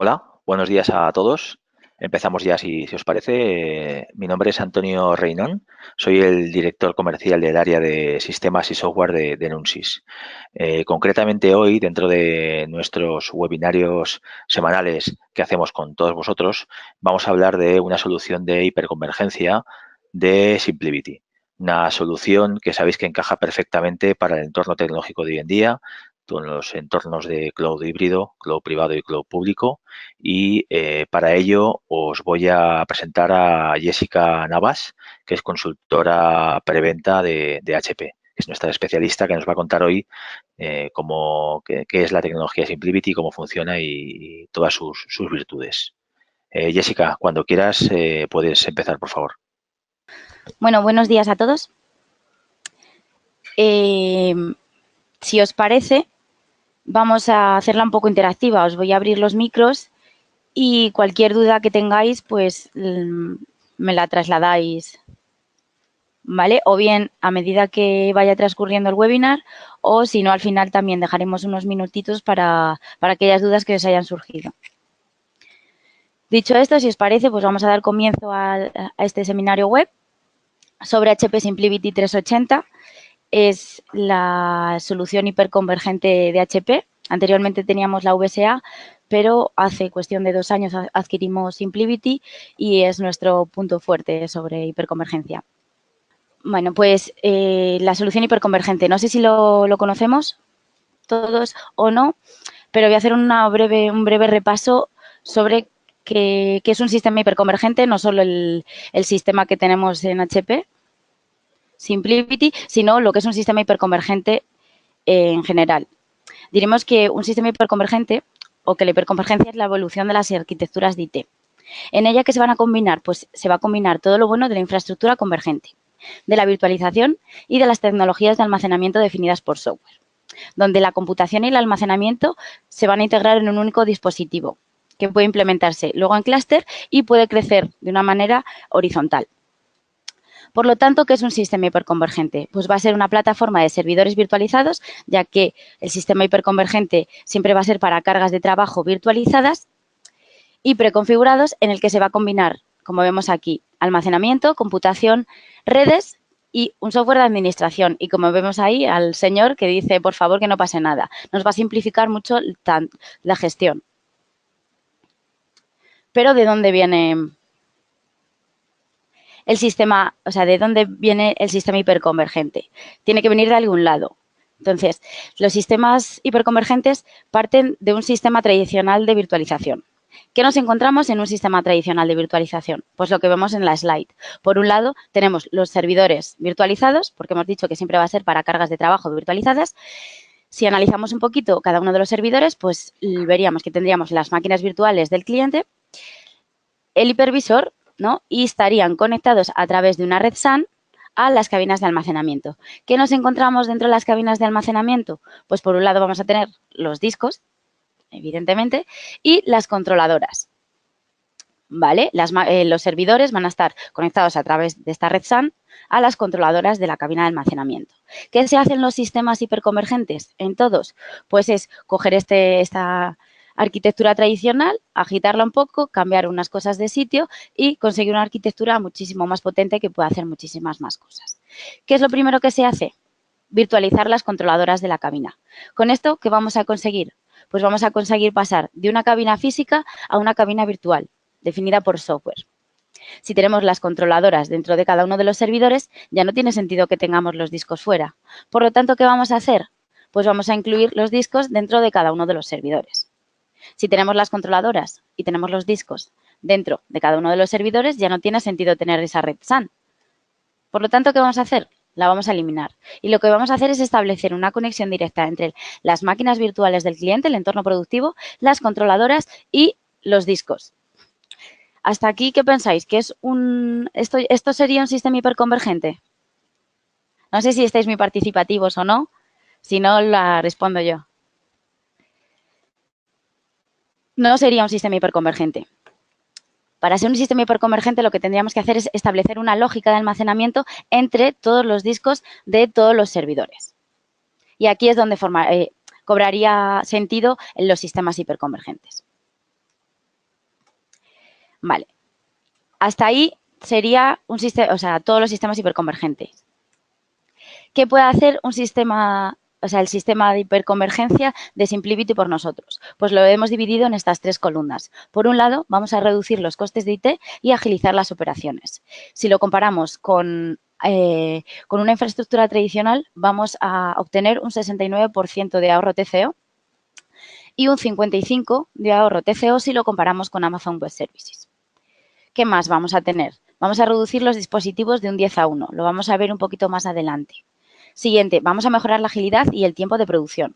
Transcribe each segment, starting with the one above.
Hola, buenos días a todos. Empezamos ya, si os parece. Mi nombre es Antonio Reinón, soy el director comercial del área de sistemas y software de Nunsis. Concretamente hoy, dentro de nuestros webinarios semanales que hacemos con todos vosotros, vamos a hablar de una solución de hiperconvergencia de SimpliVity. Una solución que sabéis que encaja perfectamente para el entorno tecnológico de hoy en día, con los entornos de cloud híbrido, cloud privado y cloud público. Y para ello os voy a presentar a Jessica Navas, que es consultora preventa de HP. Es nuestra especialista que nos va a contar hoy qué es la tecnología SimpliVity, cómo funciona y todas sus virtudes. Jessica, cuando quieras puedes empezar, por favor. Bueno, buenos días a todos. Eh, si os parece, vamos a hacerla un poco interactiva. Os voy a abrir los micros y cualquier duda que tengáis, pues me la trasladáis, ¿vale? O bien a medida que vaya transcurriendo el webinar, o si no, al final también dejaremos unos minutitos para aquellas dudas que os hayan surgido. Dicho esto, si os parece, pues vamos a dar comienzo a este seminario web sobre HP SimpliVity 380. Es la solución hiperconvergente de HP. Anteriormente teníamos la VSA, pero hace cuestión de 2 años adquirimos SimpliVity y es nuestro punto fuerte sobre hiperconvergencia. Bueno, pues la solución hiperconvergente, no sé si lo conocemos todos o no, pero voy a hacer un breve repaso sobre qué es un sistema hiperconvergente, no solo el sistema que tenemos en HP, SimpliVity, sino lo que es un sistema hiperconvergente en general. Diremos que un sistema hiperconvergente o que la hiperconvergencia es la evolución de las arquitecturas de IT. En ella, ¿qué se van a combinar? Pues se va a combinar todo lo bueno de la infraestructura convergente, de la virtualización y de las tecnologías de almacenamiento definidas por software, donde la computación y el almacenamiento se van a integrar en un único dispositivo que puede implementarse luego en clúster y puede crecer de una manera horizontal. Por lo tanto, ¿qué es un sistema hiperconvergente? Pues va a ser una plataforma de servidores virtualizados, ya que el sistema hiperconvergente siempre va a ser para cargas de trabajo virtualizadas y preconfigurados, en el que se va a combinar, como vemos aquí, almacenamiento, computación, redes y un software de administración. Y como vemos ahí al señor que dice, por favor, que no pase nada. Nos va a simplificar mucho la gestión. Pero ¿de dónde viene el sistema? O sea, ¿de dónde viene el sistema hiperconvergente? Tiene que venir de algún lado. Entonces, los sistemas hiperconvergentes parten de un sistema tradicional de virtualización. ¿Qué nos encontramos en un sistema tradicional de virtualización? Pues lo que vemos en la slide. Por un lado, tenemos los servidores virtualizados, porque hemos dicho que siempre va a ser para cargas de trabajo virtualizadas. Si analizamos un poquito cada uno de los servidores, pues veríamos que tendríamos las máquinas virtuales del cliente, el hipervisor, ¿no? Y estarían conectados a través de una red SAN a las cabinas de almacenamiento. ¿Qué nos encontramos dentro de las cabinas de almacenamiento? Pues por un lado vamos a tener los discos, evidentemente, y las controladoras. ¿Vale? Los servidores van a estar conectados a través de esta red SAN a las controladoras de la cabina de almacenamiento. ¿Qué se hace en los sistemas hiperconvergentes? En todos, pues es coger esta arquitectura tradicional, agitarla un poco, cambiar unas cosas de sitio y conseguir una arquitectura muchísimo más potente que pueda hacer muchísimas más cosas. ¿Qué es lo primero que se hace? Virtualizar las controladoras de la cabina. ¿Con esto qué vamos a conseguir? Pues vamos a conseguir pasar de una cabina física a una cabina virtual, definida por software. Si tenemos las controladoras dentro de cada uno de los servidores, ya no tiene sentido que tengamos los discos fuera. Por lo tanto, ¿qué vamos a hacer? Pues vamos a incluir los discos dentro de cada uno de los servidores. Si tenemos las controladoras y tenemos los discos dentro de cada uno de los servidores, ya no tiene sentido tener esa red SAN. Por lo tanto, ¿qué vamos a hacer? La vamos a eliminar. Y lo que vamos a hacer es establecer una conexión directa entre las máquinas virtuales del cliente, el entorno productivo, las controladoras y los discos. Hasta aquí, ¿qué pensáis? ¿Que es esto sería un sistema hiperconvergente? No sé si estáis muy participativos o no. Si no, la respondo yo. No sería un sistema hiperconvergente. Para ser un sistema hiperconvergente, lo que tendríamos que hacer es establecer una lógica de almacenamiento entre todos los discos de todos los servidores. Y aquí es donde cobraría sentido en los sistemas hiperconvergentes. Vale. Hasta ahí sería un sistema, o sea, todos los sistemas hiperconvergentes. ¿Qué puede hacer un sistema, o sea, el sistema de hiperconvergencia de SimpliVity por nosotros? Pues lo hemos dividido en estas tres columnas. Por un lado, vamos a reducir los costes de IT y agilizar las operaciones. Si lo comparamos con una infraestructura tradicional, vamos a obtener un 69% de ahorro TCO y un 55% de ahorro TCO si lo comparamos con Amazon Web Services. ¿Qué más vamos a tener? Vamos a reducir los dispositivos de un 10:1. Lo vamos a ver un poquito más adelante. Siguiente, vamos a mejorar la agilidad y el tiempo de producción.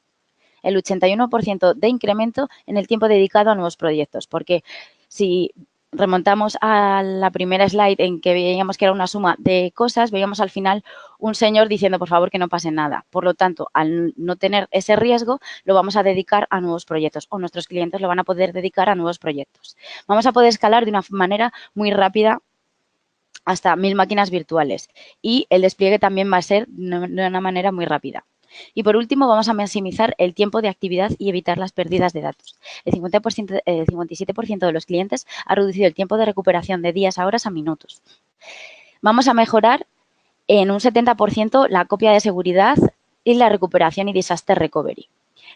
El 81% de incremento en el tiempo dedicado a nuevos proyectos, porque si remontamos a la primera slide en que veíamos que era una suma de cosas, veíamos al final un señor diciendo, por favor, que no pase nada. Por lo tanto, al no tener ese riesgo, lo vamos a dedicar a nuevos proyectos o nuestros clientes lo van a poder dedicar a nuevos proyectos. Vamos a poder escalar de una manera muy rápida hasta 1000 máquinas virtuales y el despliegue también va a ser de una manera muy rápida. Y por último, vamos a maximizar el tiempo de actividad y evitar las pérdidas de datos. El 57% de los clientes ha reducido el tiempo de recuperación de días a horas a minutos. Vamos a mejorar en un 70% la copia de seguridad y la recuperación y disaster recovery.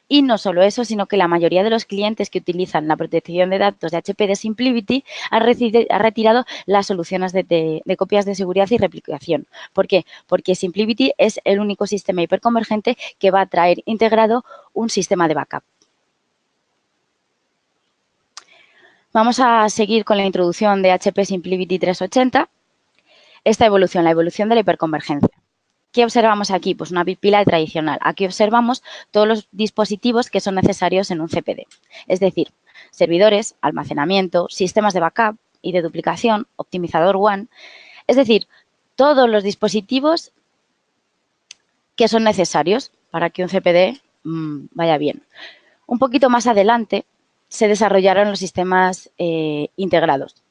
Y no solo eso, sino que la mayoría de los clientes que utilizan la protección de datos de HP de SimpliVity han retirado las soluciones de copias de seguridad y replicación. ¿Por qué? Porque SimpliVity es el único sistema hiperconvergente que va a traer integrado un sistema de backup. Vamos a seguir con la introducción de HP SimpliVity 380. Esta evolución, la evolución de la hiperconvergencia. ¿Qué observamos aquí? Pues una pila tradicional. Aquí observamos todos los dispositivos que son necesarios en un CPD. Es decir, servidores, almacenamiento, sistemas de backup y de duplicación, optimizador WAN. Es decir, todos los dispositivos que son necesarios para que un CPD vaya bien. Un poquito más adelante se desarrollaron los sistemas integrados.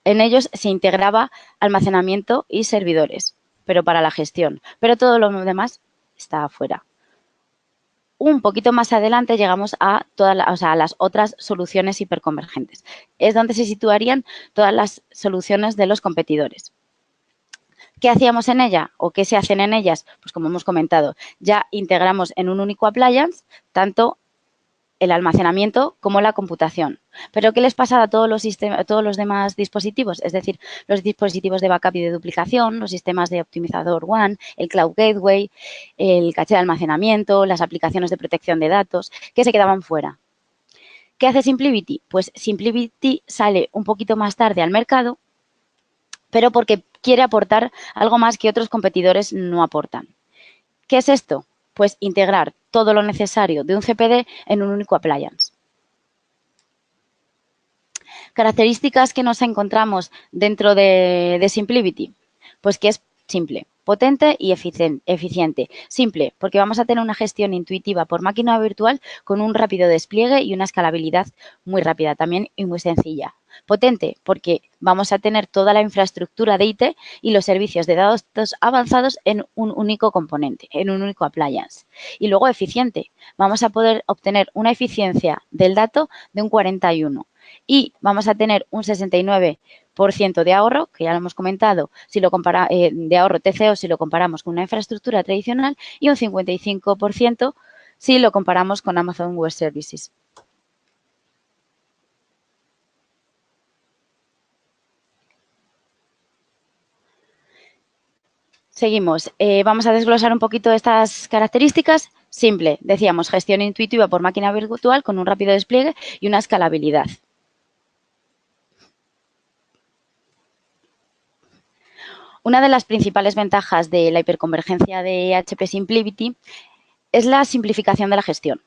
En ellos se integraba almacenamiento y servidores, pero para la gestión. Pero todo lo demás está afuera. Un poquito más adelante llegamos a a las otras soluciones hiperconvergentes. Es donde se situarían todas las soluciones de los competidores. ¿Qué hacíamos en ella o qué se hacen en ellas? Pues como hemos comentado, ya integramos en un único appliance tanto el almacenamiento como la computación. ¿Pero qué les pasa a todos los demás dispositivos? Es decir, los dispositivos de backup y de duplicación, los sistemas de optimizador WAN, el Cloud Gateway, el caché de almacenamiento, las aplicaciones de protección de datos, que se quedaban fuera. ¿Qué hace SimpliVity? Pues SimpliVity sale un poquito más tarde al mercado, pero porque quiere aportar algo más que otros competidores no aportan. ¿Qué es esto? Pues integrar todo lo necesario de un CPD en un único appliance. Características que nos encontramos dentro de SimpliVity, pues que es simple, potente y eficiente. Simple, porque vamos a tener una gestión intuitiva por máquina virtual con un rápido despliegue y una escalabilidad muy rápida también y muy sencilla. Potente, porque vamos a tener toda la infraestructura de IT y los servicios de datos avanzados en un único componente, en un único appliance. Y luego eficiente, vamos a poder obtener una eficiencia del dato de un 41 y vamos a tener un 69% de ahorro, que ya lo hemos comentado, si lo de ahorro TCO si lo comparamos con una infraestructura tradicional y un 55% si lo comparamos con Amazon Web Services. Seguimos. Vamos a desglosar un poquito estas características. Simple, decíamos, gestión intuitiva por máquina virtual con un rápido despliegue y una escalabilidad. Una de las principales ventajas de la hiperconvergencia de HP SimpliVity es la simplificación de la gestión.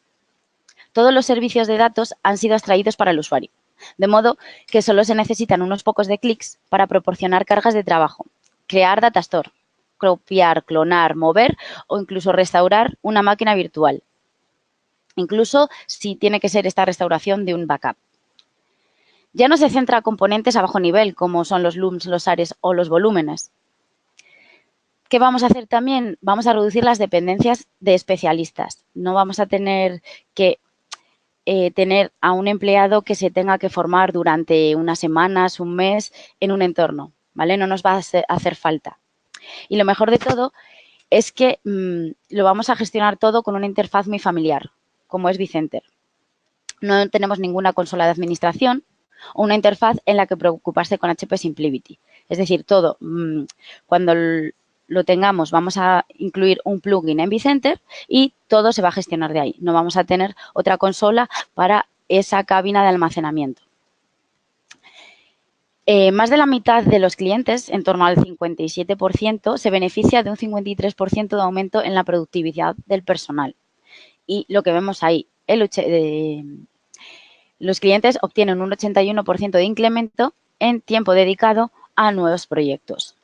Todos los servicios de datos han sido extraídos para el usuario, de modo que solo se necesitan unos pocos de clics para proporcionar cargas de trabajo, crear data store, copiar, clonar, mover o incluso restaurar una máquina virtual, incluso si tiene que ser esta restauración de un backup. Ya no se centra en componentes a bajo nivel, como son los looms, los ares o los volúmenes. ¿Qué vamos a hacer también? Vamos a reducir las dependencias de especialistas. No vamos a tener que tener a un empleado que se tenga que formar durante unas semanas, un mes, en un entorno, ¿vale? No nos va a hacer falta. Y lo mejor de todo es que lo vamos a gestionar todo con una interfaz muy familiar, como es vCenter. No tenemos ninguna consola de administración o una interfaz en la que preocuparse con HP SimpliVity. Es decir, todo, cuando lo tengamos, vamos a incluir un plugin en vCenter y todo se va a gestionar de ahí. No vamos a tener otra consola para esa cabina de almacenamiento. Más de la mitad de los clientes, en torno al 57%, se beneficia de un 53% de aumento en la productividad del personal. Y lo que vemos ahí, los clientes obtienen un 81% de incremento en tiempo dedicado a nuevos proyectos.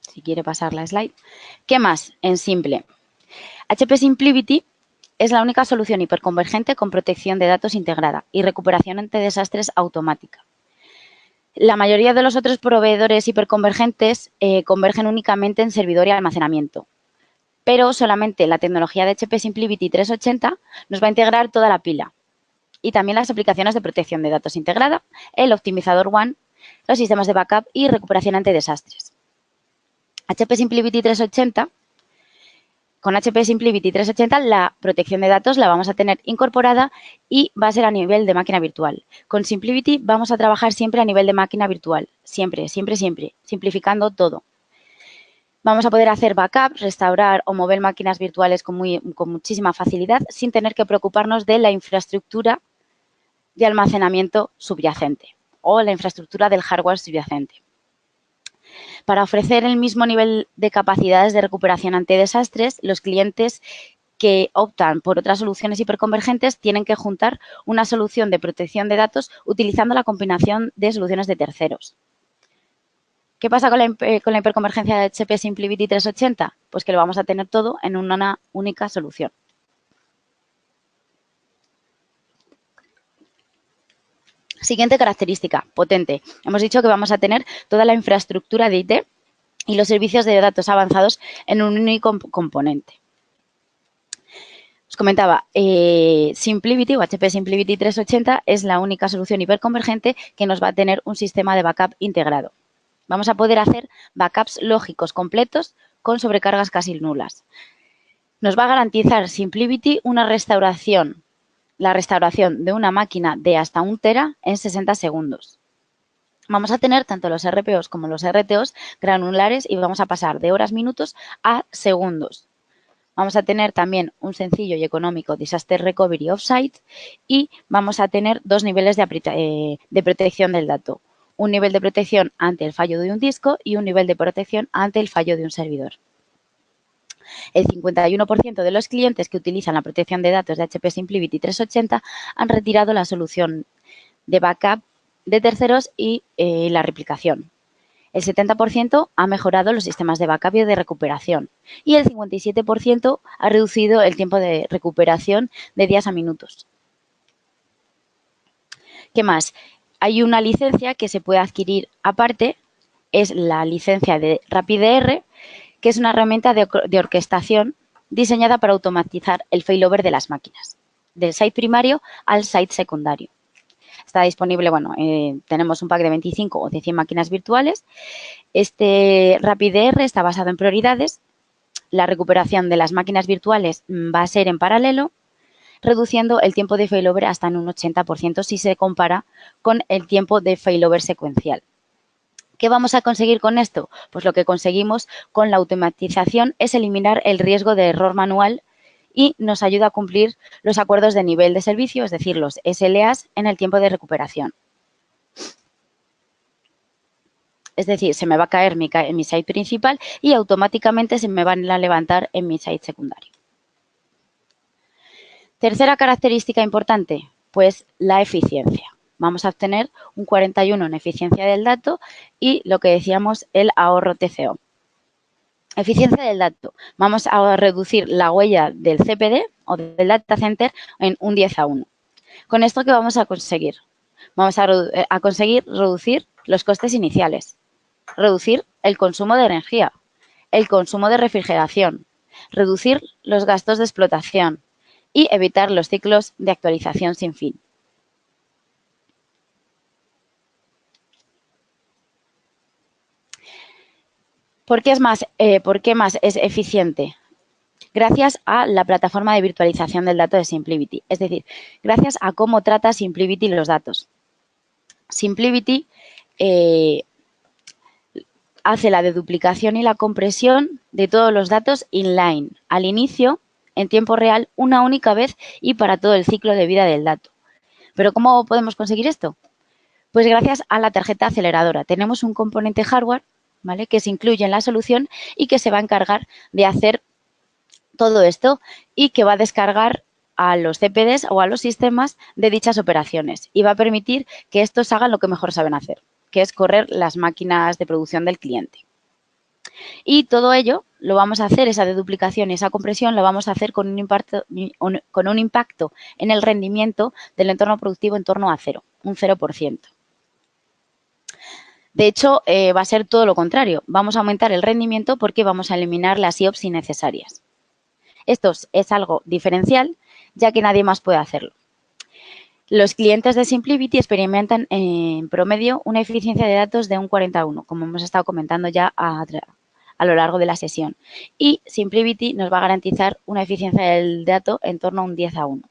Si quiere pasar la slide. ¿Qué más? En simple. HP SimpliVity es la única solución hiperconvergente con protección de datos integrada y recuperación ante desastres automática. La mayoría de los otros proveedores hiperconvergentes convergen únicamente en servidor y almacenamiento, pero solamente la tecnología de HP SimpliVity 380 nos va a integrar toda la pila y también las aplicaciones de protección de datos integrada, el optimizador One, los sistemas de backup y recuperación ante desastres. HP SimpliVity 380, con HP SimpliVity 380 la protección de datos la vamos a tener incorporada y va a ser a nivel de máquina virtual. Con SimpliVity vamos a trabajar siempre a nivel de máquina virtual, siempre, siempre, siempre, simplificando todo. Vamos a poder hacer backup, restaurar o mover máquinas virtuales con muchísima facilidad sin tener que preocuparnos de la infraestructura de almacenamiento subyacente o la infraestructura del hardware subyacente. Para ofrecer el mismo nivel de capacidades de recuperación ante desastres, los clientes que optan por otras soluciones hiperconvergentes tienen que juntar una solución de protección de datos utilizando la combinación de soluciones de terceros. ¿Qué pasa con la hiperconvergencia de HP SimpliVity 380? Pues que lo vamos a tener todo en una única solución. Siguiente característica, potente. Hemos dicho que vamos a tener toda la infraestructura de IT y los servicios de datos avanzados en un único componente. Os comentaba, SimpliVity o HP SimpliVity 380 es la única solución hiperconvergente que nos va a tener un sistema de backup integrado. Vamos a poder hacer backups lógicos completos con sobrecargas casi nulas. Nos va a garantizar SimpliVity la restauración de una máquina de hasta 1 tera en 60 segundos. Vamos a tener tanto los RPOs como los RTOs granulares y vamos a pasar de horas minutos a segundos. Vamos a tener también un sencillo y económico Disaster Recovery Offsite y vamos a tener 2 niveles de protección del dato. Un nivel de protección ante el fallo de un disco y un nivel de protección ante el fallo de un servidor. El 51% de los clientes que utilizan la protección de datos de HP SimpliVity 380 han retirado la solución de backup de terceros y la replicación. El 70% ha mejorado los sistemas de backup y de recuperación y el 57% ha reducido el tiempo de recuperación de días a minutos. ¿Qué más? Hay una licencia que se puede adquirir aparte, es la licencia de RapidR, que es una herramienta de orquestación diseñada para automatizar el failover de las máquinas, del site primario al site secundario. Está disponible, tenemos un pack de 25 o de 100 máquinas virtuales. Este RapidR está basado en prioridades. La recuperación de las máquinas virtuales va a ser en paralelo, reduciendo el tiempo de failover hasta en un 80% si se compara con el tiempo de failover secuencial. ¿Qué vamos a conseguir con esto? Pues lo que conseguimos con la automatización es eliminar el riesgo de error manual y nos ayuda a cumplir los acuerdos de nivel de servicio, es decir, los SLAs en el tiempo de recuperación. Es decir, se me va a caer mi site principal y automáticamente se me van a levantar en mi site secundario. Tercera característica importante, pues la eficiencia. Vamos a obtener un 41 en eficiencia del dato y lo que decíamos, el ahorro TCO. Eficiencia del dato. Vamos a reducir la huella del CPD o del data center en un 10:1. ¿Con esto qué vamos a conseguir? Vamos a conseguir reducir los costes iniciales, reducir el consumo de energía, el consumo de refrigeración, reducir los gastos de explotación y evitar los ciclos de actualización sin fin. ¿Por qué más es eficiente? Gracias a la plataforma de virtualización del dato de SimpliVity, es decir, gracias a cómo trata SimpliVity los datos. SimpliVity hace la deduplicación y la compresión de todos los datos inline, al inicio, en tiempo real, una única vez y para todo el ciclo de vida del dato. ¿Pero cómo podemos conseguir esto? Pues gracias a la tarjeta aceleradora. Tenemos un componente hardware, ¿vale?, que se incluye en la solución y que se va a encargar de hacer todo esto y que va a descargar a los CPDs o a los sistemas de dichas operaciones y va a permitir que estos hagan lo que mejor saben hacer, que es correr las máquinas de producción del cliente. Y todo ello lo vamos a hacer, esa deduplicación y esa compresión, lo vamos a hacer con un impacto en el rendimiento del entorno productivo en torno a cero, un 0%. De hecho, va a ser todo lo contrario. Vamos a aumentar el rendimiento porque vamos a eliminar las IOPS innecesarias. Esto es algo diferencial, ya que nadie más puede hacerlo. Los clientes de SimpliVity experimentan en promedio una eficiencia de datos de un 40:1, como hemos estado comentando ya a lo largo de la sesión. Y SimpliVity nos va a garantizar una eficiencia del dato en torno a un 10:1.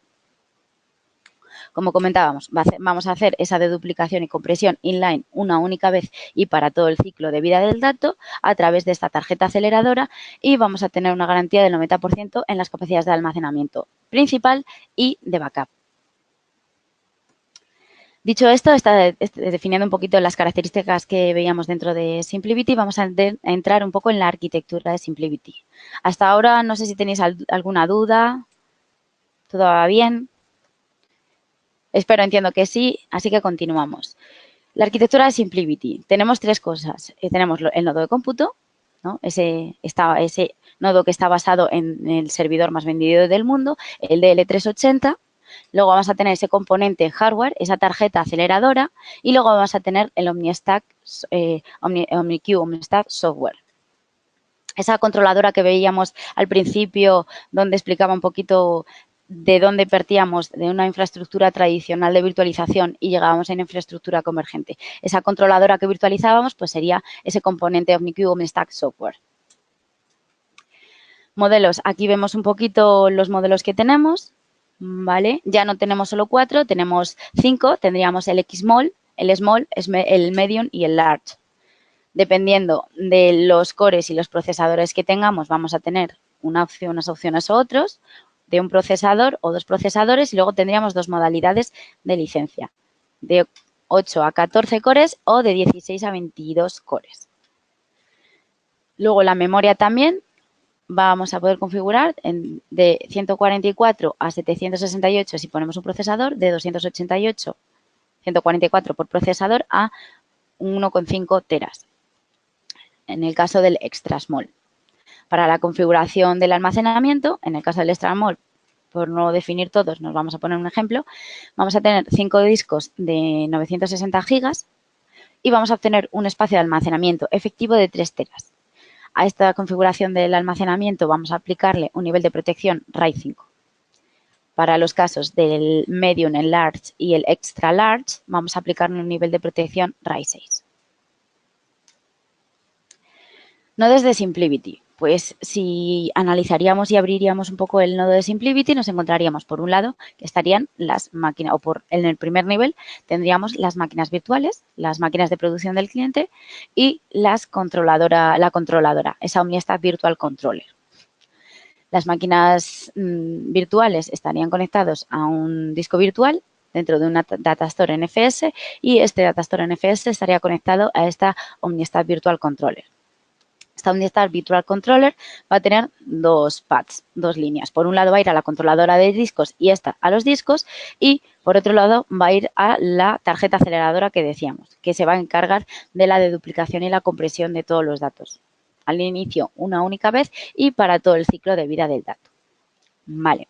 Como comentábamos, vamos a hacer esa deduplicación y compresión inline una única vez y para todo el ciclo de vida del dato a través de esta tarjeta aceleradora y vamos a tener una garantía del 90% en las capacidades de almacenamiento principal y de backup. Dicho esto, está definiendo un poquito las características que veíamos dentro de SimpliVity. Vamos a entrar un poco en la arquitectura de SimpliVity. Hasta ahora no sé si tenéis alguna duda. ¿Todo va bien? Entiendo que sí, así que continuamos. La arquitectura de SimpliVity. Tenemos tres cosas. Tenemos el nodo de cómputo, ¿no? Ese nodo que está basado en el servidor más vendido del mundo, el DL380. Luego vamos a tener ese componente hardware, esa tarjeta aceleradora, y luego vamos a tener el OmniStack, OmniQ OmniStack Software. Esa controladora que veíamos al principio, donde explicaba un poquito de dónde partíamos de una infraestructura tradicional de virtualización y llegábamos a una infraestructura convergente. Esa controladora que virtualizábamos pues sería ese componente OmniQ OmniStack Software. Modelos. Aquí vemos un poquito los modelos que tenemos, ¿vale? Ya no tenemos solo 4, tenemos 5. Tendríamos el XMall, el Small, el Medium y el Large. Dependiendo de los cores y los procesadores que tengamos, vamos a tener unas opciones u otros, de un procesador o dos procesadores, y luego tendríamos dos modalidades de licencia, de 8 a 14 cores o de 16 a 22 cores. Luego la memoria también vamos a poder configurar de 144 a 768 si ponemos un procesador, de 288, 144 por procesador a 1,5 teras, en el caso del Extra Small. Para la configuración del almacenamiento, en el caso del Extra Small, por no definir todos, nos vamos a poner un ejemplo, vamos a tener 5 discos de 960 gigas y vamos a obtener un espacio de almacenamiento efectivo de 3 teras. A esta configuración del almacenamiento vamos a aplicarle un nivel de protección RAID 5. Para los casos del Medium, el Large y el Extra Large, vamos a aplicarle un nivel de protección RAID 6. Nodos de SimpliVity. Pues si analizaríamos y abriríamos un poco el nodo de SimpliVity, nos encontraríamos, por un lado, que estarían las máquinas, en el primer nivel tendríamos las máquinas virtuales, las máquinas de producción del cliente y la controladora, esa OmniStack Virtual Controller. Las máquinas virtuales estarían conectados a un disco virtual dentro de una Datastore NFS y este Datastore NFS estaría conectado a esta OmniStack Virtual Controller. Esta OmniStack Virtual Controller va a tener dos paths, dos líneas. Por un lado va a ir a la controladora de discos y esta a los discos y por otro lado va a ir a la tarjeta aceleradora que decíamos, que se va a encargar de la deduplicación y la compresión de todos los datos. Al inicio una única vez y para todo el ciclo de vida del dato. Vale.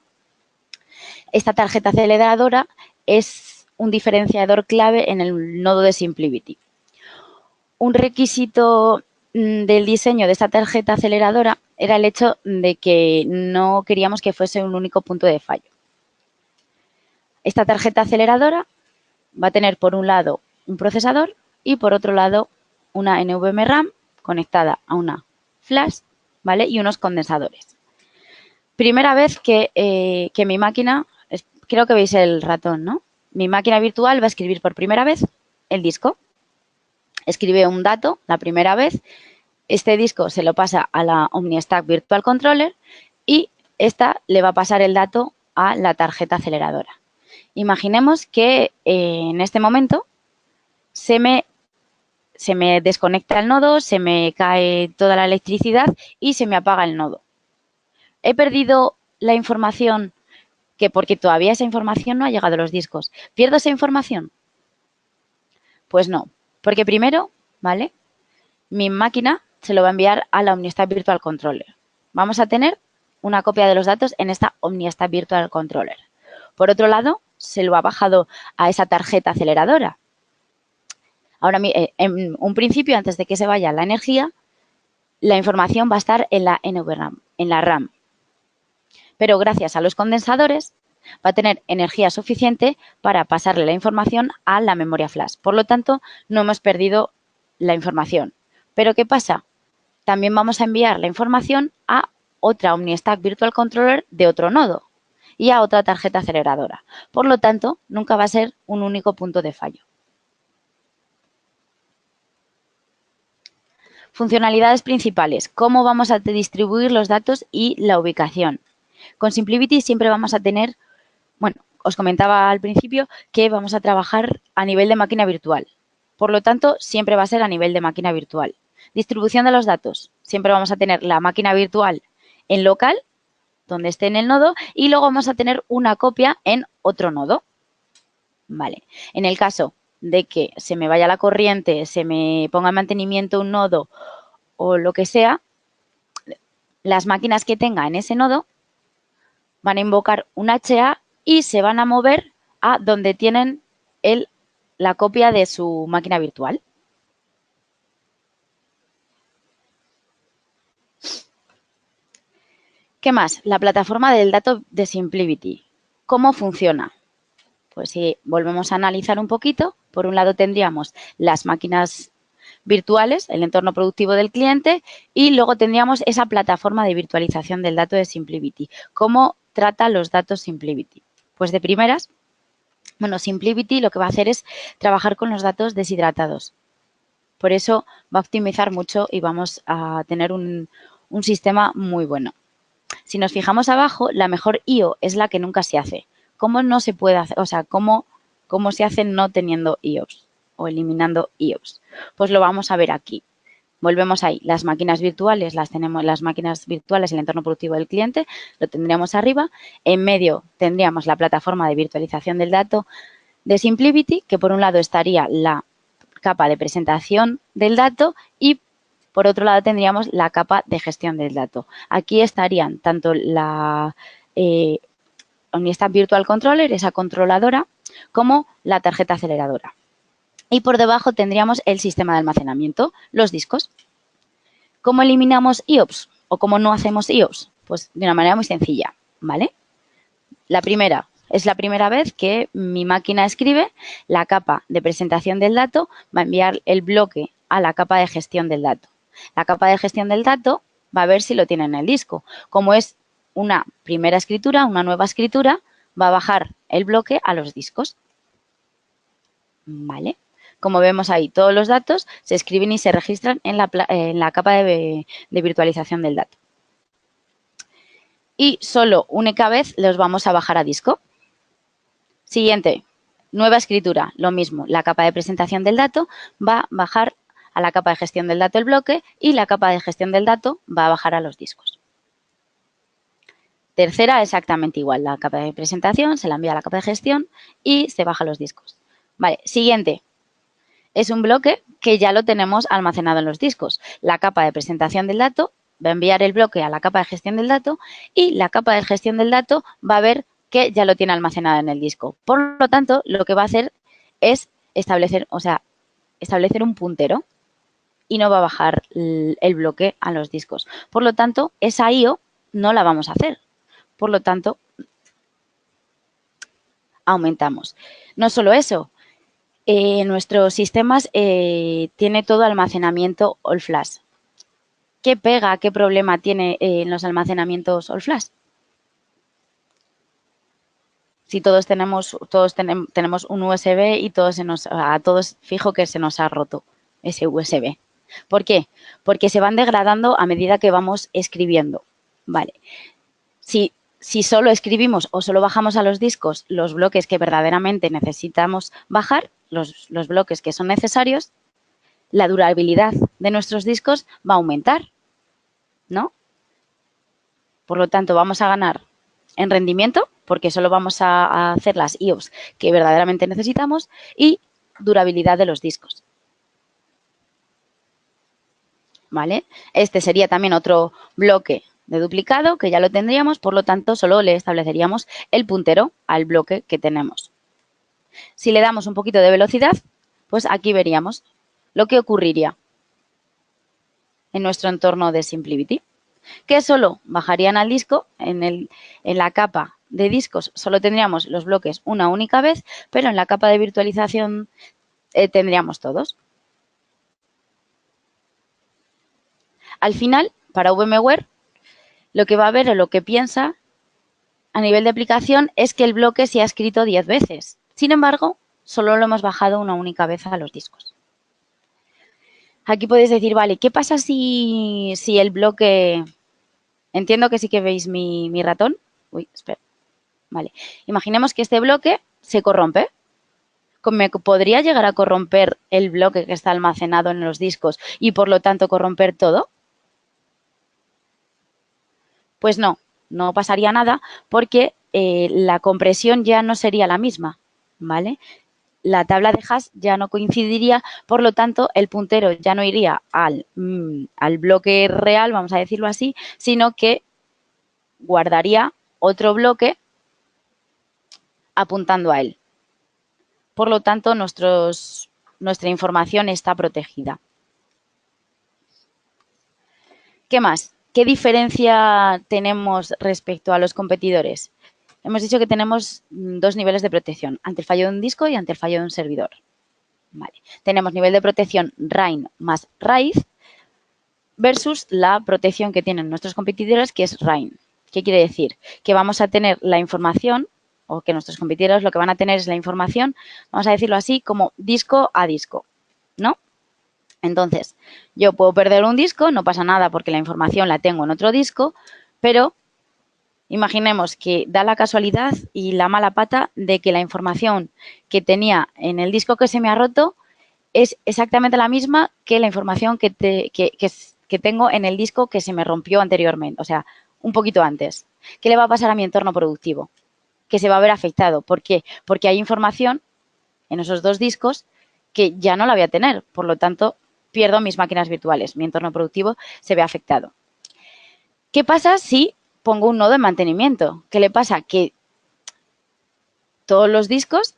Esta tarjeta aceleradora es un diferenciador clave en el nodo de SimpliVity. Un requisito del diseño de esta tarjeta aceleradora era el hecho de que no queríamos que fuese un único punto de fallo. Esta tarjeta aceleradora va a tener por un lado un procesador y por otro lado una NVMe RAM conectada a una flash, ¿vale? Y unos condensadores. Primera vez que mi máquina, creo que veis el ratón, ¿no? Mi máquina virtual va a escribir por primera vez el disco. Escribe un dato la primera vez, este disco se lo pasa a la OmniStack Virtual Controller y esta le va a pasar el dato a la tarjeta aceleradora. Imaginemos que en este momento se me desconecta el nodo, se me cae toda la electricidad y se me apaga el nodo. He perdido la información porque todavía esa información no ha llegado a los discos. ¿Pierdo esa información? Pues no, porque primero, ¿vale? Mi máquina se lo va a enviar a la OmniStack Virtual Controller. Vamos a tener una copia de los datos en esta OmniStack Virtual Controller. Por otro lado, se lo ha bajado a esa tarjeta aceleradora. Ahora, en un principio, antes de que se vaya la energía, la información va a estar en la NVRAM, en la RAM. Pero gracias a los condensadores va a tener energía suficiente para pasarle la información a la memoria flash. Por lo tanto, no hemos perdido la información. ¿Pero qué pasa? También vamos a enviar la información a otra OmniStack Virtual Controller de otro nodo y a otra tarjeta aceleradora. Por lo tanto, nunca va a ser un único punto de fallo. Funcionalidades principales. ¿Cómo vamos a distribuir los datos y la ubicación? Con SimpliVity siempre vamos a tener, bueno, os comentaba al principio que vamos a trabajar a nivel de máquina virtual. Por lo tanto, siempre va a ser a nivel de máquina virtual. Distribución de los datos. Siempre vamos a tener la máquina virtual en local, donde esté en el nodo, y luego vamos a tener una copia en otro nodo. Vale. En el caso de que se me vaya la corriente, se me ponga en mantenimiento un nodo o lo que sea, las máquinas que tenga en ese nodo van a invocar un HA y se van a mover a donde tienen la copia de su máquina virtual. ¿Qué más? La plataforma del dato de SimpliVity. ¿Cómo funciona? Pues si volvemos a analizar un poquito, por un lado tendríamos las máquinas virtuales, el entorno productivo del cliente, y luego tendríamos esa plataforma de virtualización del dato de SimpliVity. ¿Cómo trata los datos SimpliVity? Pues de primeras, bueno, SimpliVity lo que va a hacer es trabajar con los datos deshidratados. Por eso va a optimizar mucho y vamos a tener un sistema muy bueno. Si nos fijamos abajo, la mejor IO es la que nunca se hace. ¿Cómo no se puede hacer? O sea, ¿cómo se hace no teniendo IOs o eliminando IOs? Pues lo vamos a ver aquí. Volvemos ahí. Las máquinas virtuales las tenemos, las máquinas virtuales, el entorno productivo del cliente, lo tendríamos arriba. En medio tendríamos la plataforma de virtualización del dato de SimpliVity, que por un lado estaría la capa de presentación del dato y por otro lado tendríamos la capa de gestión del dato. Aquí estarían tanto la OmniStack Virtual Controller, esa controladora, como la tarjeta aceleradora. Y por debajo tendríamos el sistema de almacenamiento, los discos. ¿Cómo eliminamos IOPS o cómo no hacemos IOPS? Pues de una manera muy sencilla, ¿vale? La primera, es la primera vez que mi máquina escribe, la capa de presentación del dato va a enviar el bloque a la capa de gestión del dato. La capa de gestión del dato va a ver si lo tiene en el disco. Como es una primera escritura, una nueva escritura, va a bajar el bloque a los discos. ¿Vale? Como vemos ahí, todos los datos se escriben y se registran en la capa de virtualización del dato. Y solo única vez los vamos a bajar a disco. Siguiente, nueva escritura, lo mismo. La capa de presentación del dato va a bajar a la capa de gestión del dato el bloque y la capa de gestión del dato va a bajar a los discos. Tercera, exactamente igual. La capa de presentación se la envía a la capa de gestión y se baja a los discos. Vale, siguiente. Es un bloque que ya lo tenemos almacenado en los discos. La capa de presentación del dato va a enviar el bloque a la capa de gestión del dato y la capa de gestión del dato va a ver que ya lo tiene almacenado en el disco. Por lo tanto, lo que va a hacer es establecer un puntero. y no va a bajar el bloque a los discos. Por lo tanto, esa I/O no la vamos a hacer. Por lo tanto, aumentamos. No solo eso, nuestros sistemas tiene todo almacenamiento all flash. ¿Qué pega, qué problema tiene en los almacenamientos all flash? Si tenemos un USB y a todos fijo que se nos ha roto ese USB. ¿Por qué? Porque se van degradando a medida que vamos escribiendo. Vale. Si solo escribimos o solo bajamos a los discos los bloques que verdaderamente necesitamos bajar, los bloques que son necesarios, la durabilidad de nuestros discos va a aumentar, ¿no? Por lo tanto, vamos a ganar en rendimiento, porque solo vamos a hacer las IOPS que verdaderamente necesitamos, y durabilidad de los discos. ¿Vale? Este sería también otro bloque de duplicado que ya lo tendríamos, por lo tanto, solo le estableceríamos el puntero al bloque que tenemos. Si le damos un poquito de velocidad, pues aquí veríamos lo que ocurriría en nuestro entorno de SimpliVity, que solo bajarían al disco, en la capa de discos solo tendríamos los bloques una única vez, pero en la capa de virtualización tendríamos todos. Al final, para VMware, lo que va a ver o lo que piensa a nivel de aplicación es que el bloque se ha escrito 10 veces. Sin embargo, solo lo hemos bajado una única vez a los discos. Aquí podéis decir, vale, ¿qué pasa si el bloque... Entiendo que sí que veis mi ratón. Uy, espera. Vale. Imaginemos que este bloque se corrompe. ¿Me podría llegar a corromper el bloque que está almacenado en los discos y por lo tanto corromper todo? Pues no, no pasaría nada porque la compresión ya no sería la misma, ¿vale? La tabla de hash ya no coincidiría, por lo tanto, el puntero ya no iría al bloque real, vamos a decirlo así, sino que guardaría otro bloque apuntando a él. Por lo tanto, nuestra información está protegida. ¿Qué más? ¿Qué diferencia tenemos respecto a los competidores? Hemos dicho que tenemos dos niveles de protección, ante el fallo de un disco y ante el fallo de un servidor. Vale. Tenemos nivel de protección RAIN más RAID versus la protección que tienen nuestros competidores, que es RAIN. ¿Qué quiere decir? Que vamos a tener la información, o que nuestros competidores lo que van a tener es la información, vamos a decirlo así, como disco a disco, ¿no? Entonces, yo puedo perder un disco, no pasa nada porque la información la tengo en otro disco, pero imaginemos que da la casualidad y la mala pata de que la información que tenía en el disco que se me ha roto es exactamente la misma que la información que tengo en el disco que se me rompió anteriormente, o sea, un poquito antes. ¿Qué le va a pasar a mi entorno productivo? Que se va a ver afectado. ¿Por qué? Porque hay información en esos dos discos que ya no la voy a tener. Por lo tanto, pierdo mis máquinas virtuales. Mi entorno productivo se ve afectado. ¿Qué pasa si pongo un nodo de mantenimiento? ¿Qué le pasa? Que todos los discos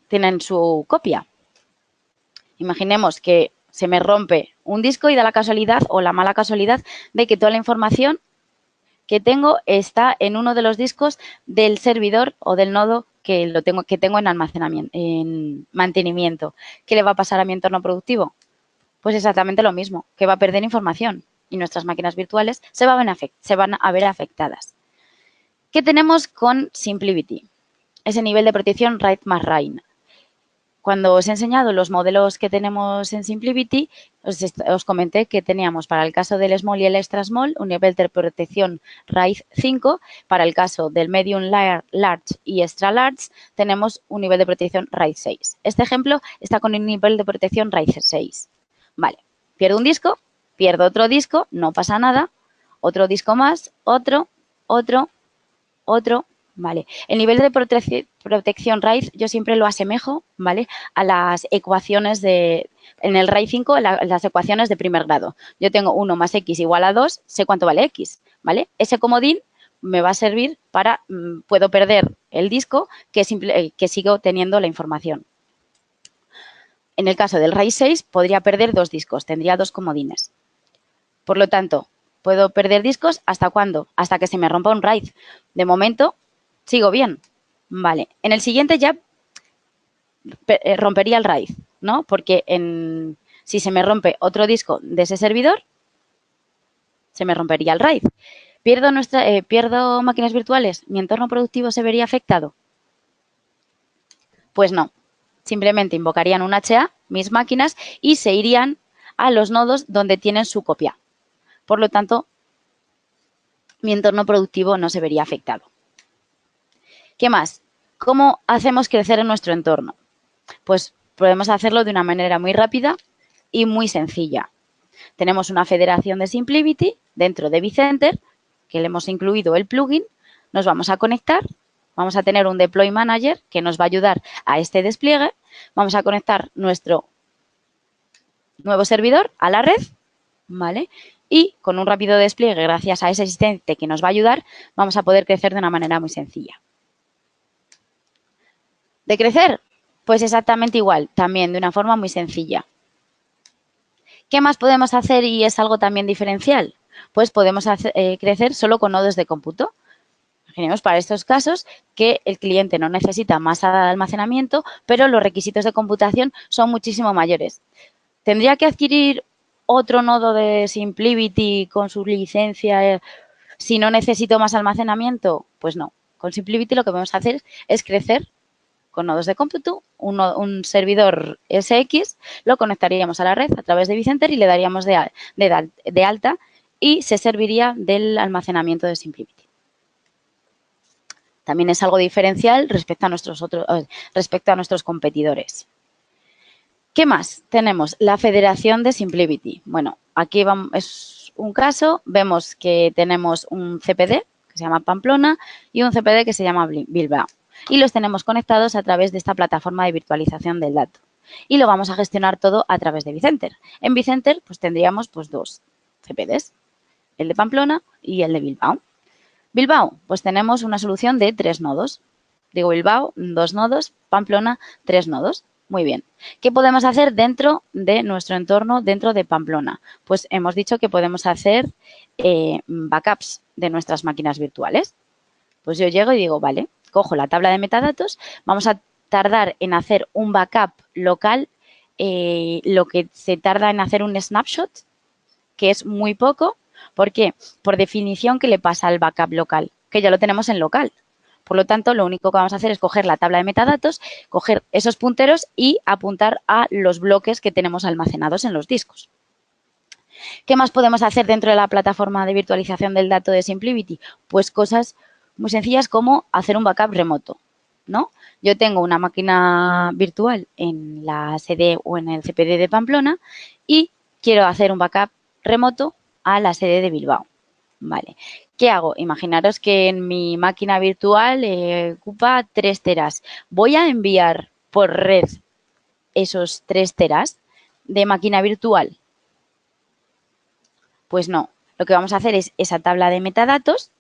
tienen su copia. Imaginemos que se me rompe un disco y da la casualidad o la mala casualidad de que toda la información que tengo está en uno de los discos del servidor o del nodo que tengo en almacenamiento, en mantenimiento. ¿Qué le va a pasar a mi entorno productivo? Pues exactamente lo mismo, que va a perder información y nuestras máquinas virtuales se van a ver afectadas. ¿Qué tenemos con SimpliVity? Ese nivel de protección RAID más RAIN. Cuando os he enseñado los modelos que tenemos en SimpliVity, os comenté que teníamos para el caso del Small y el Extra Small un nivel de protección RAID 5. Para el caso del Medium, Large y Extra Large tenemos un nivel de protección RAID 6. Este ejemplo está con un nivel de protección RAID 6. Vale, pierdo un disco, pierdo otro disco, no pasa nada. Otro disco más, otro, ¿vale? El nivel de protección RAID yo siempre lo asemejo, ¿vale? A las ecuaciones en el RAID 5, las ecuaciones de primer grado. Yo tengo 1 más X igual a 2, sé cuánto vale X, ¿vale? Ese comodín me va a servir para, puedo perder el disco que sigo teniendo la información. En el caso del RAID 6 podría perder 2 discos, tendría 2 comodines. Por lo tanto, puedo perder discos ¿hasta cuándo? Hasta que se me rompa un RAID. De momento, sigo bien. Vale. En el siguiente ya rompería el RAID, ¿no? Porque si se me rompe otro disco de ese servidor, se me rompería el RAID. ¿Pierdo máquinas virtuales? ¿Mi entorno productivo se vería afectado? Pues no. Simplemente invocarían un HA, mis máquinas, y se irían a los nodos donde tienen su copia. Por lo tanto, mi entorno productivo no se vería afectado. ¿Qué más? ¿Cómo hacemos crecer en nuestro entorno? Pues podemos hacerlo de una manera muy rápida y muy sencilla. Tenemos una federación de SimpliVity dentro de vCenter, que le hemos incluido el plugin. Nos vamos a conectar, vamos a tener un Deploy Manager que nos va a ayudar a este despliegue. Vamos a conectar nuestro nuevo servidor a la red, ¿vale? Y con un rápido despliegue, gracias a ese asistente que nos va a ayudar, vamos a poder crecer de una manera muy sencilla. ¿De crecer? Pues exactamente igual, también de una forma muy sencilla. ¿Qué más podemos hacer y es algo también diferencial? Pues podemos crecer solo con nodos de cómputo. Imaginemos para estos casos que el cliente no necesita más almacenamiento, pero los requisitos de computación son muchísimo mayores. ¿Tendría que adquirir otro nodo de SimpliVity con su licencia si no necesito más almacenamiento? Pues no. Con SimpliVity lo que podemos hacer es crecer con nodos de cómputo, un servidor SX, lo conectaríamos a la red a través de vCenter y le daríamos de alta y se serviría del almacenamiento de SimpliVity. También es algo diferencial respecto a nuestros competidores. ¿Qué más? Tenemos la federación de SimpliVity. Bueno, aquí es un caso, vemos que tenemos un CPD que se llama Pamplona y un CPD que se llama Bilbao. Y los tenemos conectados a través de esta plataforma de virtualización del dato. Y lo vamos a gestionar todo a través de vCenter. En vCenter pues tendríamos pues 2 CPDs, el de Pamplona y el de Bilbao. Bilbao, pues tenemos una solución de 3 nodos. Digo Bilbao, 2 nodos, Pamplona, 3 nodos. Muy bien. ¿Qué podemos hacer dentro de nuestro entorno, dentro de Pamplona? Pues hemos dicho que podemos hacer backups de nuestras máquinas virtuales. Pues yo llego y digo, vale, cojo la tabla de metadatos, vamos a tardar en hacer un backup local, lo que se tarda en hacer un snapshot, que es muy poco. ¿Por qué? Por definición, ¿qué le pasa al backup local? Que ya lo tenemos en local. Por lo tanto, lo único que vamos a hacer es coger la tabla de metadatos, coger esos punteros y apuntar a los bloques que tenemos almacenados en los discos. ¿Qué más podemos hacer dentro de la plataforma de virtualización del dato de SimpliVity? Pues cosas muy sencillas como hacer un backup remoto, ¿no? Yo tengo una máquina virtual en la sede o en el CPD de Pamplona y quiero hacer un backup remoto a la sede de Bilbao. Vale. ¿Qué hago? Imaginaros que en mi máquina virtual ocupa 3 teras. Voy a enviar por red esos 3 teras de máquina virtual. Pues no. Lo que vamos a hacer es esa tabla de metadatos,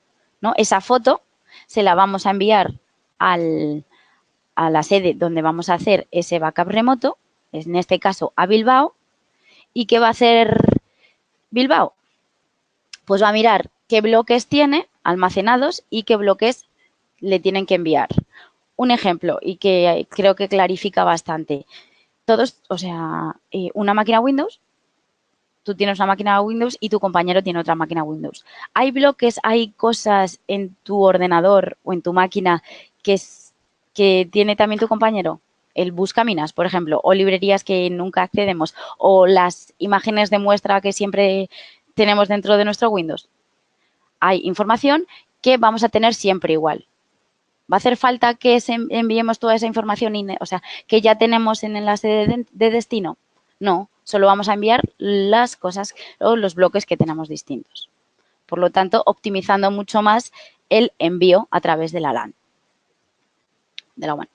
¿no? Esa foto se la vamos a enviar a la sede donde vamos a hacer ese backup remoto, en este caso a Bilbao. ¿Y qué va a hacer Bilbao? Pues va a mirar qué bloques tiene almacenados y qué bloques le tienen que enviar. Un ejemplo, y que creo que clarifica bastante. Todos, o sea, una máquina Windows, tú tienes una máquina Windows y tu compañero tiene otra máquina Windows. Hay bloques, hay cosas en tu ordenador o en tu máquina que tiene también tu compañero. El Buscaminas, por ejemplo, o librerías que nunca accedemos, o las imágenes de muestra que siempre tenemos dentro de nuestro Windows. Hay información que vamos a tener siempre igual. ¿Va a hacer falta que enviemos toda esa información, o sea, que ya tenemos en el enlace de destino? No, solo vamos a enviar las cosas o los bloques que tenemos distintos. Por lo tanto, optimizando mucho más el envío a través de la LAN. De la WAN.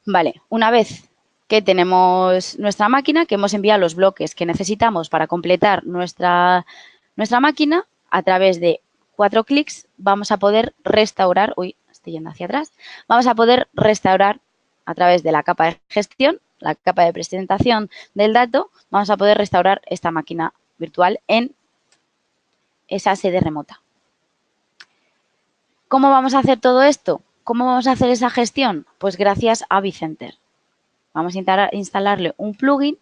Vale, una vez que tenemos nuestra máquina, que hemos enviado los bloques que necesitamos para completar nuestra máquina, a través de 4 clics vamos a poder restaurar, estoy yendo hacia atrás, vamos a poder restaurar a través de la capa de gestión, la capa de presentación del dato, vamos a poder restaurar esta máquina virtual en esa sede remota. ¿Cómo vamos a hacer todo esto? ¿Cómo vamos a hacer esa gestión? Pues gracias a vCenter. Vamos a instalarle un plugin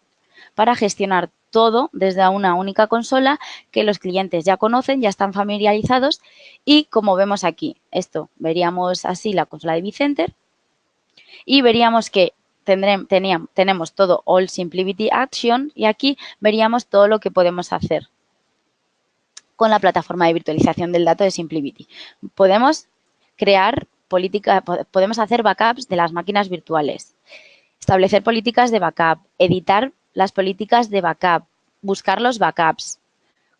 para gestionar todo desde una única consola que los clientes ya conocen, ya están familiarizados y como vemos aquí, veríamos así la consola de vCenter y veríamos que tenemos todo All SimpliVity Action y aquí veríamos todo lo que podemos hacer con la plataforma de virtualización del dato de SimpliVity. Podemos crear podemos hacer backups de las máquinas virtuales, establecer políticas de backup, editar las políticas de backup, buscar los backups,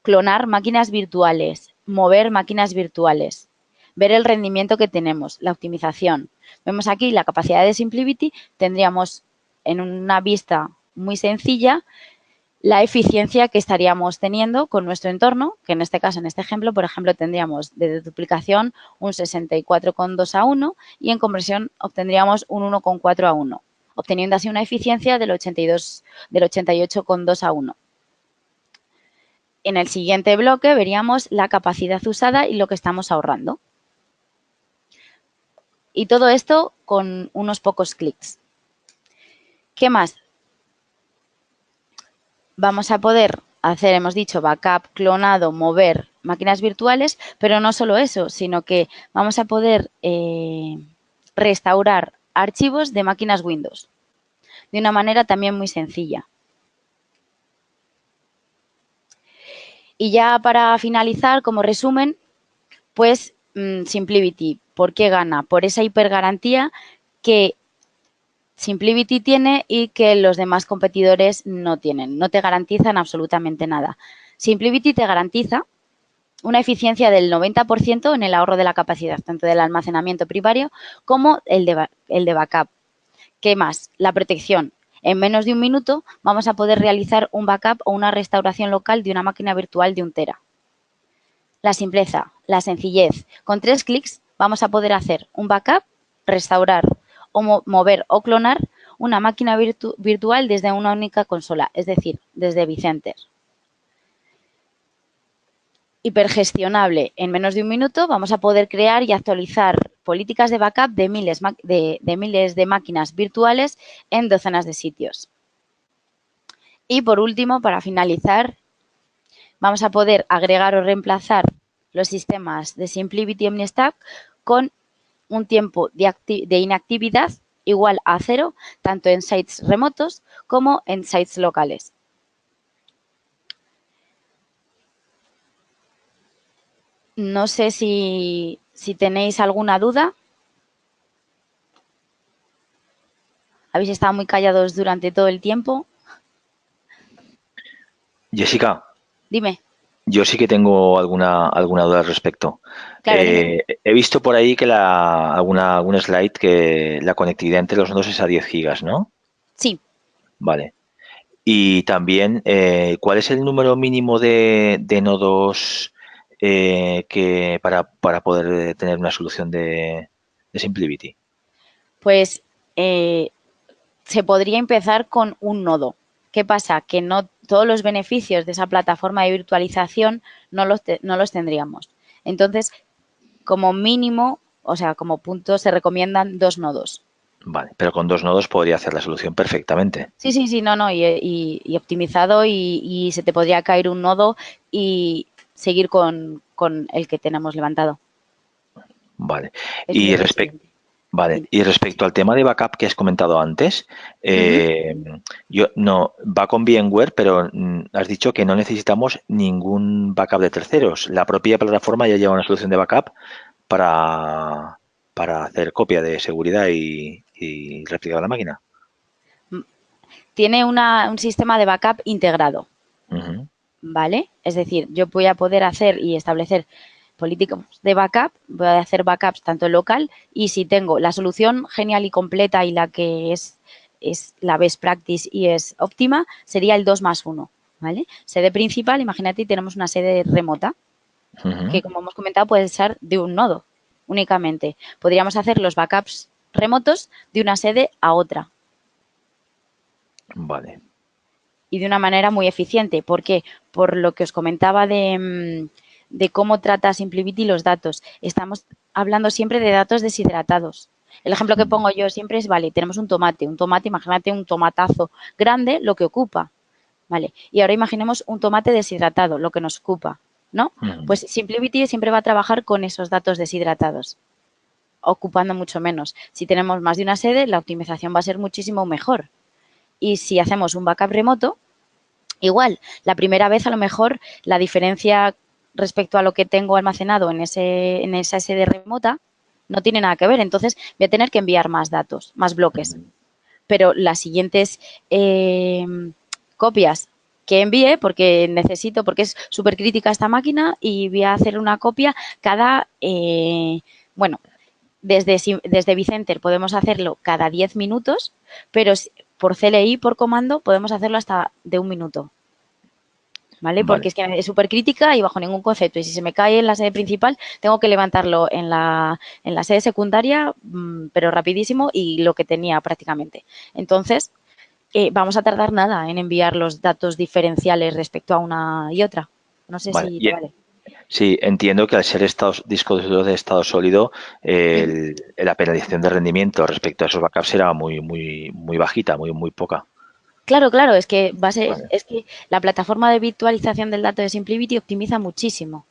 clonar máquinas virtuales, mover máquinas virtuales, ver el rendimiento que tenemos, la optimización. Vemos aquí la capacidad de SimpliVity, tendríamos en una vista muy sencilla la eficiencia que estaríamos teniendo con nuestro entorno, que en este caso, en este ejemplo, por ejemplo, tendríamos de duplicación un 64,2 a 1 y en conversión obtendríamos un 1,4 a 1, obteniendo así una eficiencia del 88,2 a 1. En el siguiente bloque veríamos la capacidad usada y lo que estamos ahorrando. Y todo esto con unos pocos clics. ¿Qué más? Vamos a poder hacer, hemos dicho, backup, clonado, mover máquinas virtuales, pero no solo eso, sino que vamos a poder restaurar archivos de máquinas Windows de una manera también muy sencilla. Y ya para finalizar, como resumen, pues SimpliVity, ¿por qué gana? Por esa hipergarantía que SimpliVity tiene y que los demás competidores no tienen. No te garantizan absolutamente nada. SimpliVity te garantiza una eficiencia del 90% en el ahorro de la capacidad, tanto del almacenamiento primario como el de backup. ¿Qué más? La protección. En menos de un minuto vamos a poder realizar un backup o una restauración local de una máquina virtual de 1 tera. La simpleza, la sencillez. Con 3 clics vamos a poder hacer un backup, restaurar o mover o clonar una máquina virtual desde una única consola, es decir, desde vCenter. Hipergestionable. En menos de un minuto vamos a poder crear y actualizar políticas de backup de miles de máquinas virtuales en docenas de sitios. Y por último, para finalizar, vamos a poder agregar o reemplazar los sistemas de SimpliVity OmniStack con un tiempo de inactividad igual a 0, tanto en sites remotos como en sites locales. No sé si tenéis alguna duda. ¿Habéis estado muy callados durante todo el tiempo? Jessica, Dime. yo sí que tengo alguna duda al respecto. Claro, dime. He visto por ahí que algún slide que la conectividad entre los nodos es a 10 gigas, ¿no? Sí. Vale. Y también, ¿cuál es el número mínimo de nodos para poder tener una solución de SimpliVity? Pues se podría empezar con un nodo. ¿Qué pasa? Que no todos los beneficios de esa plataforma de virtualización no los tendríamos. Entonces, como mínimo, o sea, como punto, se recomiendan 2 nodos. Vale, pero con 2 nodos podría hacer la solución perfectamente. Sí, no, y optimizado y se te podría caer un nodo y seguir con el que tenemos levantado. Vale. Es Y, muy resiliente. vale. Dime. Y respecto al tema de backup que has comentado antes, Ujú. yo no va con VMware, pero has dicho que no necesitamos ningún backup de terceros. La propia plataforma ya lleva una solución de backup para, para hacer copia de seguridad y replicar la máquina. Tiene un sistema de backup integrado, Ujú. ¿vale? Es decir, yo voy a poder hacer y establecer políticas de backup, voy a hacer backups tanto local y si tengo la solución genial y completa y la que es la best practice y es óptima, sería el 2+1, ¿vale? Sede principal, imagínate, tenemos una sede remota que, Ujú. como hemos comentado, puede ser de un nodo únicamente. Podríamos hacer los backups remotos de una sede a otra. Vale. Y de una manera muy eficiente. ¿Por qué? Por lo que os comentaba de cómo trata SimpliVity los datos. Estamos hablando siempre de datos deshidratados. El ejemplo que Mm, pongo yo siempre es, vale, tenemos un tomate, imagínate un tomatazo grande, lo que ocupa, ¿vale? Y ahora imaginemos un tomate deshidratado, lo que nos ocupa, ¿no? mm, Pues SimpliVity siempre va a trabajar con esos datos deshidratados, ocupando mucho menos. Si tenemos más de una sede, la optimización va a ser muchísimo mejor. Y si hacemos un backup remoto, igual, la primera vez a lo mejor la diferencia respecto a lo que tengo almacenado en esa sede remota no tiene nada que ver. Entonces voy a tener que enviar más datos, más bloques. mm. Pero las siguientes copias que envíe, porque necesito, porque es súper crítica esta máquina y voy a hacer una copia cada, bueno, desde vCenter podemos hacerlo cada 10 minutos, pero por CLI, por comando, podemos hacerlo hasta de 1 minuto. ¿Vale? Porque Vale. es que es súper crítica y bajo ningún concepto. Y si se me cae en la sede principal, tengo que levantarlo en la sede secundaria, pero rapidísimo y lo que tenía prácticamente. Entonces, vamos a tardar nada en enviar los datos diferenciales respecto a una y otra. No sé Vale. si te vale. Sí, entiendo que al ser discos duros de estado sólido, Ujú. la penalización de rendimiento respecto a esos backups será muy bajita, muy poca. Claro, claro, es que Vale. es que la plataforma de virtualización del dato de SimpliVity optimiza muchísimo.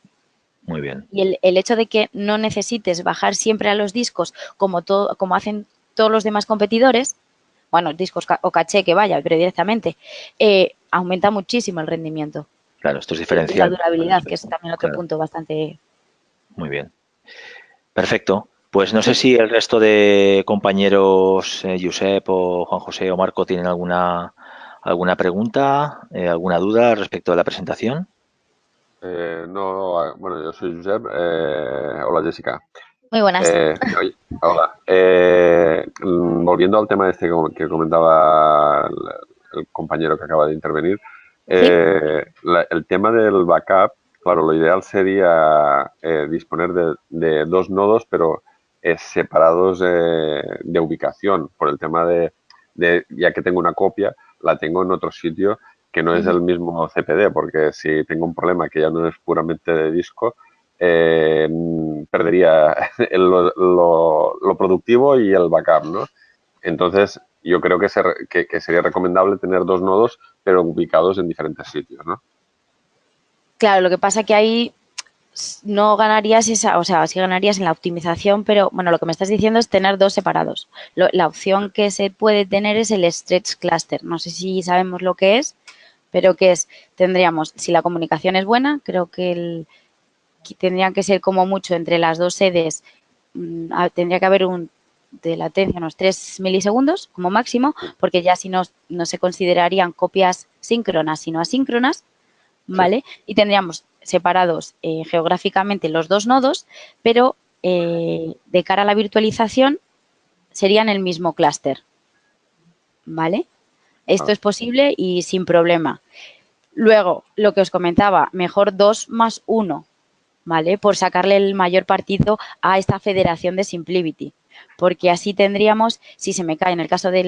Muy bien. Y el hecho de que no necesites bajar siempre a los discos como hacen todos los demás competidores, bueno, discos o caché que vaya, pero directamente, aumenta muchísimo el rendimiento Claro, esto es y la diferencial con durabilidad, que es respecto. también otro Claro, punto bastante. muy bien. Perfecto. Pues no sé Sí, si el resto de compañeros, Josep o Juan José o Marco, tienen alguna pregunta, alguna duda respecto a la presentación. No, bueno, yo soy Josep. Hola, Jessica. muy buenas. Oye, hola. Volviendo al tema este que comentaba el compañero que acaba de intervenir, Sí, el tema del backup, claro, lo ideal sería disponer de dos nodos, pero separados de ubicación, por el tema ya que tengo una copia, la tengo en otro sitio que no es ujú. el mismo CPD, porque si tengo un problema que ya no es puramente de disco, eh, perdería lo productivo y el backup, ¿no? Entonces, yo creo que sería recomendable tener dos nodos, pero ubicados en diferentes sitios, ¿no? Claro, lo que pasa que ahí no ganarías esa, o sea, sí ganarías en la optimización, pero bueno, lo que me estás diciendo es tener dos separados. La opción que se puede tener es el stretch cluster. No sé si sabemos lo que es, pero que es, tendríamos, si la comunicación es buena, creo que tendrían que ser como mucho entre las dos sedes, tendría que haber un de latencia unos 3 milisegundos como máximo, porque ya si no se considerarían copias síncronas, sino asíncronas, Sí. ¿vale? Y tendríamos separados geográficamente los dos nodos, pero de cara a la virtualización serían el mismo clúster, ¿vale? Esto Ah, es posible y sin problema. Luego, lo que os comentaba, mejor 2 más 1, ¿vale? Por sacarle el mayor partido a esta federación de SimpliVity. Porque así tendríamos, si se me cae, en el caso de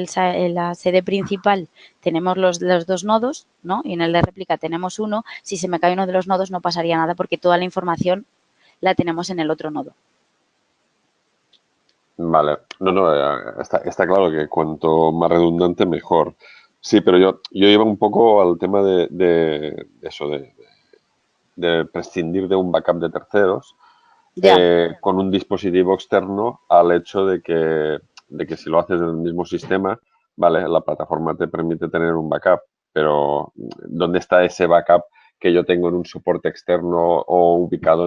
la sede principal, tenemos los dos nodos, ¿no? Y en el de réplica tenemos uno. Si se me cae uno de los nodos, no pasaría nada porque toda la información la tenemos en el otro nodo. vale. No, no, está claro que cuanto más redundante, mejor. Sí, pero yo iba un poco al tema de eso, de prescindir de un backup de terceros Ya, con un dispositivo externo al hecho de que si lo haces en el mismo sistema, vale, la plataforma te permite tener un backup, pero ¿dónde está ese backup que yo tengo en un soporte externo o ubicado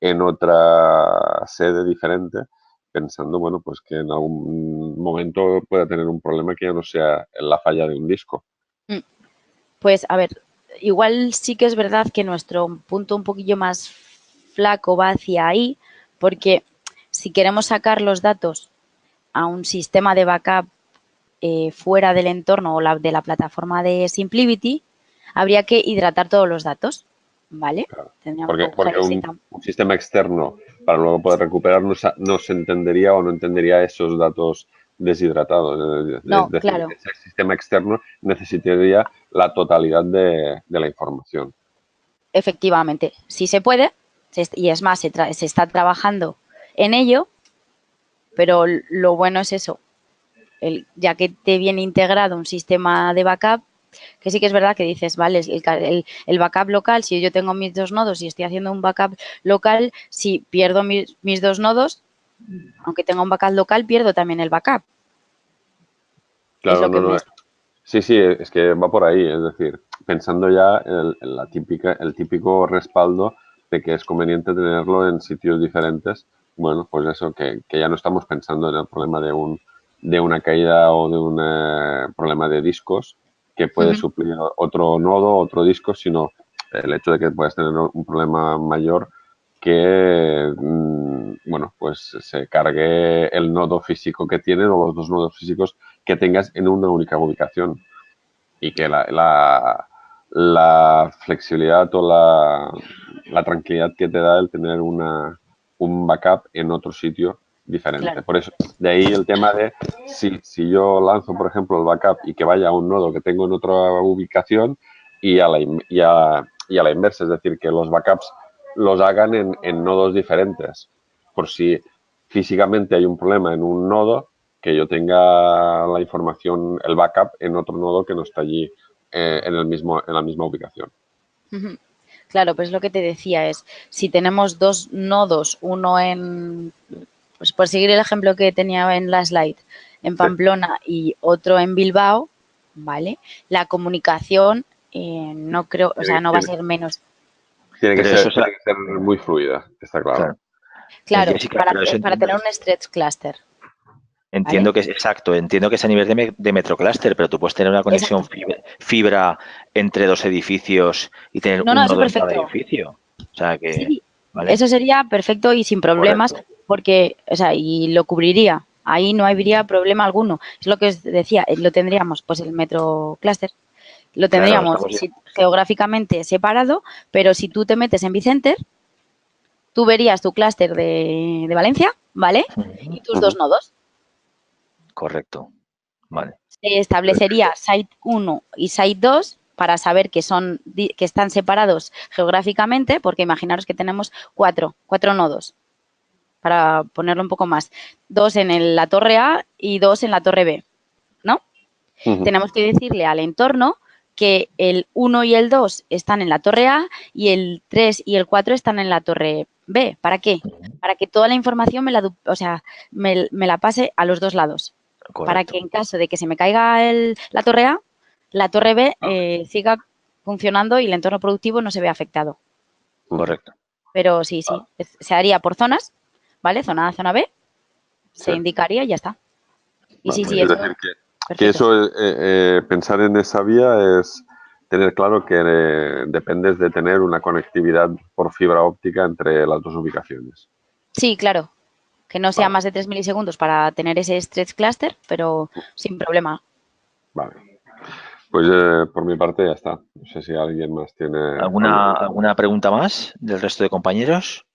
en otra sede diferente? Pensando, bueno, pues que en algún momento pueda tener un problema que ya no sea la falla de un disco. pues a ver, igual sí que es verdad que nuestro punto un poquillo más flaco va hacia ahí, porque si queremos sacar los datos a un sistema de backup fuera del entorno o de la plataforma de SimpliVity, habría que hidratar todos los datos, ¿vale? Claro. Tendríamos que Porque coger un sistema externo para luego poder recuperar no se entendería o no entendería esos datos deshidratado. No, Es decir, claro. ese sistema externo necesitaría la totalidad de la información. Efectivamente, sí se puede, y es más, se está trabajando en ello, pero lo bueno es eso, ya que te viene integrado un sistema de backup, que sí que es verdad que dices, vale, el backup local, si yo tengo mis dos nodos y estoy haciendo un backup local, si pierdo mis dos nodos, aunque tenga un backup local, pierdo también el backup. Es Claro, lo que no, no. Sí, sí, es que va por ahí. Es decir, pensando ya en el típico respaldo de que es conveniente tenerlo en sitios diferentes. Bueno, pues eso, que ya no estamos pensando en el problema de una caída o de un problema de discos que puede suplir otro nodo, otro disco, sino el hecho de que puedas tener un problema mayor que, bueno, pues se cargue el nodo físico que tienes o los dos nodos físicos que tengas en una única ubicación y que la flexibilidad o la tranquilidad que te da el tener un backup en otro sitio diferente. Claro. Por eso, de ahí el tema de si yo lanzo, por ejemplo, el backup y que vaya a un nodo que tengo en otra ubicación y a la inversa, es decir, que los backups los hagan en nodos diferentes. Por si físicamente hay un problema en un nodo, que yo tenga la información, el backup en otro nodo que no está allí en la misma ubicación. Claro, pues lo que te decía es, si tenemos dos nodos, uno pues por seguir el ejemplo que tenía en la slide, en Pamplona y otro en Bilbao, ¿vale? La comunicación no creo, o sea, no va a ser menos. Tiene que Pero eso ser muy fluida, está claro. claro. Claro, Jessica, pero eso para tener un stretch cluster, ¿vale? entiendo que es exacto, entiendo que es a nivel de MetroCluster, pero tú puedes tener una conexión Exacto. fibra entre dos edificios y tener No, un eso nodo en cada perfecto. edificio. O sea que, Sí, ¿vale? eso sería perfecto y sin problemas, Correcto. porque, o sea, y lo cubriría. Ahí no habría problema alguno. Es lo que os decía, lo tendríamos, pues el metro cluster, lo Claro, tendríamos geográficamente separado, pero si tú te metes en Vicenter, tú verías tu clúster de Valencia, ¿vale? Y tus dos nodos. correcto. Vale. Se establecería Site 1 y Site 2 para saber que están separados geográficamente, porque imaginaros que tenemos cuatro nodos, para ponerlo un poco más. Dos en la torre A y dos en la torre B, ¿no? Tenemos que decirle al entorno que el 1 y el 2 están en la torre A y el 3 y el 4 están en la torre B. ¿Para qué? Para que toda la información me la pase a los dos lados. Correcto. Para que en caso de que se me caiga la torre A, la torre B siga funcionando y el entorno productivo no se vea afectado. Correcto. Pero sí, se haría por zonas, ¿vale? Zona A, zona B, se indicaría y ya está. Y sí, Es eso. decir, que eso, pensar en esa vía es tener claro que dependes de tener una conectividad por fibra óptica entre las dos ubicaciones. Sí, claro. Que no sea más de 3 milisegundos para tener ese stretch cluster, pero sin problema. Vale. Pues por mi parte ya está. No sé si alguien más tiene ¿Alguna pregunta más del resto de compañeros?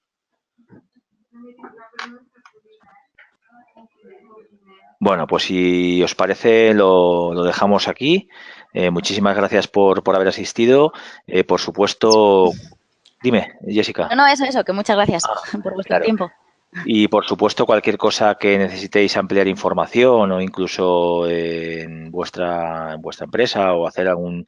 Bueno, pues si os parece lo dejamos aquí. Muchísimas gracias por haber asistido. Por supuesto, dime, Jessica. No, eso, que muchas gracias por vuestro Claro. tiempo. Y por supuesto, cualquier cosa que necesitéis ampliar información o incluso en vuestra empresa o hacer algún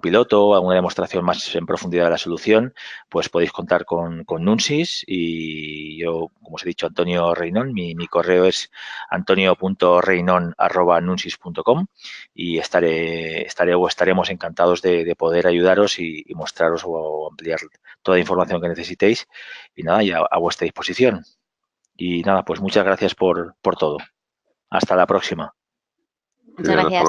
piloto, alguna demostración más en profundidad de la solución, pues podéis contar con Nunsis y yo, como os he dicho, Antonio Reynón, mi correo es antonio.reinon@nunsis.com y estaremos encantados de poder ayudaros y mostraros o ampliar toda la información que necesitéis y nada, ya a vuestra disposición. Y nada, pues muchas gracias por todo. Hasta la próxima. Muchas gracias.